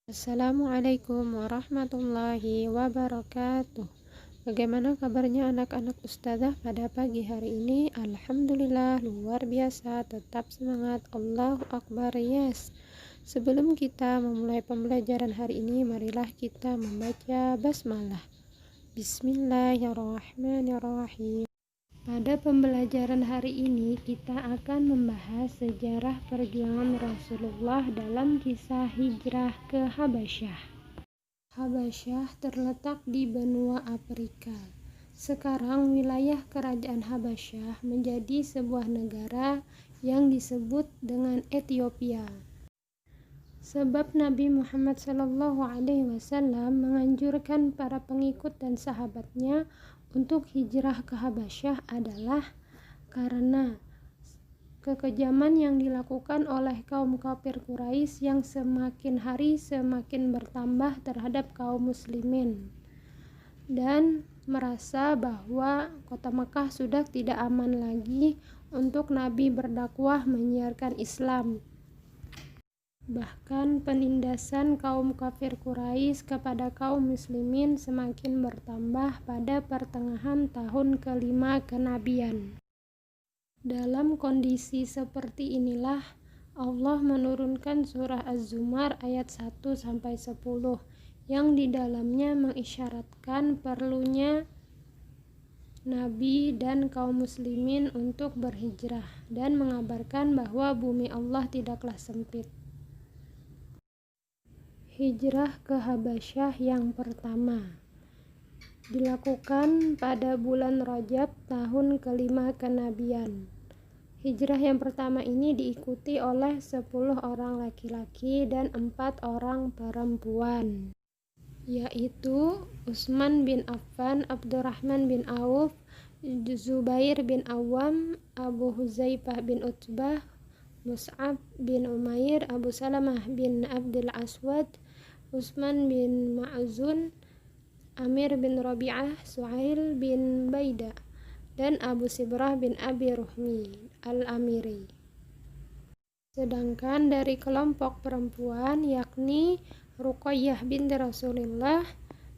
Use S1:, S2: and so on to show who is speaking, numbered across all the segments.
S1: Assalamualaikum warahmatullahi wabarakatuh. Bagaimana kabarnya anak-anak ustazah pada pagi hari ini? Alhamdulillah, luar biasa, tetap semangat, Allahu Akbar, yes. Sebelum kita memulai pembelajaran hari ini, marilah kita membaca basmalah. Bismillahirrahmanirrahim. Pada pembelajaran hari ini kita akan membahas sejarah perjuangan Rasulullah dalam kisah hijrah ke Habasyah. Habasyah terletak di benua Afrika. Sekarang wilayah kerajaan Habasyah menjadi sebuah negara yang disebut dengan Ethiopia. Sebab Nabi Muhammad SAW menganjurkan para pengikut dan sahabatnya untuk hijrah ke Habasyah adalah karena kekejaman yang dilakukan oleh kaum kafir Quraisy yang semakin hari semakin bertambah terhadap kaum muslimin, dan merasa bahwa kota Mekah sudah tidak aman lagi untuk Nabi berdakwah menyiarkan Islam. Bahkan penindasan kaum kafir Quraisy kepada kaum muslimin semakin bertambah pada pertengahan tahun kelima kenabian. Dalam kondisi seperti inilah Allah menurunkan surah Az-Zumar ayat 1-10 yang di dalamnya mengisyaratkan perlunya Nabi dan kaum muslimin untuk berhijrah dan mengabarkan bahwa bumi Allah tidaklah sempit. Hijrah ke Habasyah yang pertama dilakukan pada bulan Rajab tahun kelima kenabian. Hijrah yang pertama ini diikuti oleh 10 orang laki-laki dan 4 orang perempuan, yaitu Utsman bin Affan, Abdurrahman bin Auf, Zubair bin Awam, Abu Huzaifah bin Utbah, Mus'ab bin Umair, Abu Salamah bin Abdul Aswad, Utsman bin Ma'zun, Amir bin Rabi'ah, Suhail bin Baida, dan Abu Sibrah bin Abi Ruhmi al-Amiri. Sedangkan dari kelompok perempuan yakni Ruqayyah binti Rasulullah,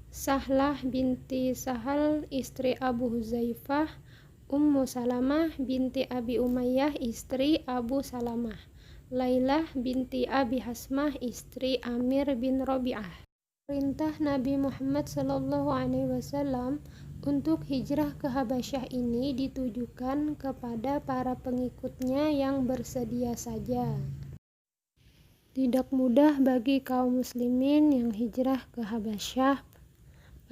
S1: Sahlah binti Sahal istri Abu Huzaifah, Ummu Salamah binti Abi Umayyah istri Abu Salamah, Lailah binti Abi Hasmah istri Amir bin Rabi'ah. Perintah Nabi Muhammad SAW untuk hijrah ke Habasyah ini ditujukan kepada para pengikutnya yang bersedia saja. Tidak mudah bagi kaum muslimin yang hijrah ke Habasyah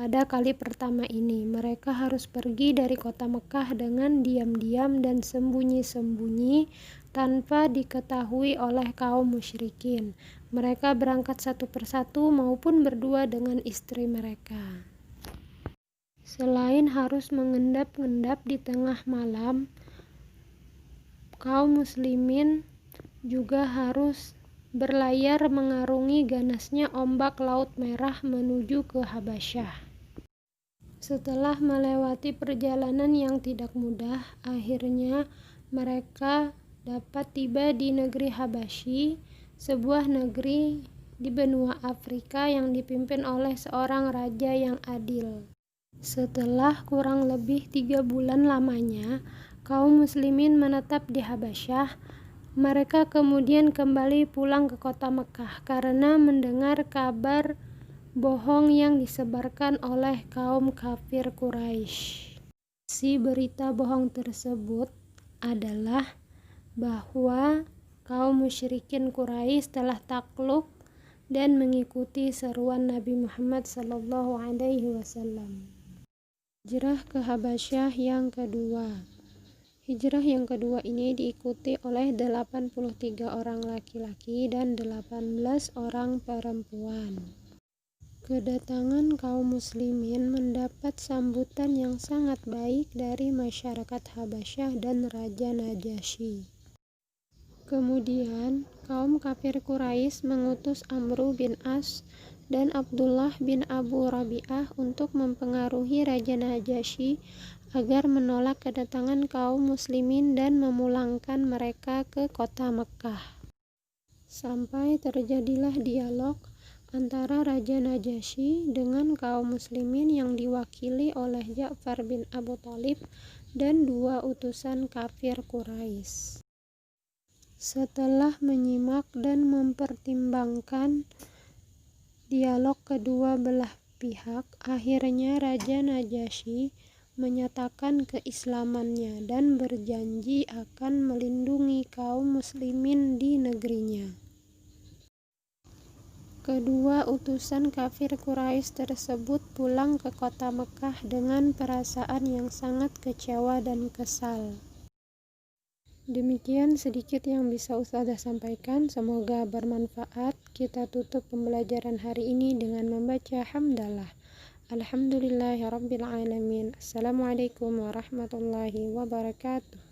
S1: pada kali pertama ini. Mereka harus pergi dari kota Mekah dengan diam-diam dan sembunyi-sembunyi tanpa diketahui oleh kaum musyrikin. Mereka berangkat satu persatu maupun berdua dengan istri mereka. Selain harus mengendap-endap di tengah malam, kaum muslimin juga harus berlayar mengarungi ganasnya ombak Laut Merah menuju ke Habasyah. Setelah melewati perjalanan yang tidak mudah, akhirnya mereka dapat tiba di negeri Habasyi, sebuah negeri di benua Afrika yang dipimpin oleh seorang raja yang adil. Setelah kurang lebih 3 bulan lamanya kaum muslimin menetap di Habasyah, mereka kemudian kembali pulang ke kota Mekah karena mendengar kabar bohong yang disebarkan oleh kaum kafir Quraisy. Si berita bohong tersebut adalah bahwa kaum musyrikin Quraisy telah takluk dan mengikuti seruan Nabi Muhammad SAW. Hijrah ke Habasyah yang kedua. Hijrah yang kedua ini diikuti oleh 83 orang laki-laki dan 18 orang perempuan. Kedatangan kaum muslimin mendapat sambutan yang sangat baik dari masyarakat Habasyah dan Raja Najasyi. Kemudian kaum kafir Quraisy mengutus Amru bin As dan Abdullah bin Abu Rabi'ah untuk mempengaruhi Raja Najasyi agar menolak kedatangan kaum muslimin dan memulangkan mereka ke kota Mekah. Sampai terjadilah dialog antara Raja Najasyi dengan kaum muslimin yang diwakili oleh Ja'far bin Abu Thalib dan 2 utusan kafir Quraisy. Setelah menyimak dan mempertimbangkan dialog kedua belah pihak, akhirnya Raja Najasyi menyatakan keislamannya dan berjanji akan melindungi kaum muslimin di negerinya. Kedua utusan kafir Quraisy tersebut pulang ke kota Mekkah dengan perasaan yang sangat kecewa dan kesal. Demikian sedikit yang bisa Ustazah sampaikan, semoga bermanfaat. Kita tutup pembelajaran hari ini dengan membaca hamdalah. Alhamdulillahirabbil alamin. Assalamualaikum warahmatullahi wabarakatuh.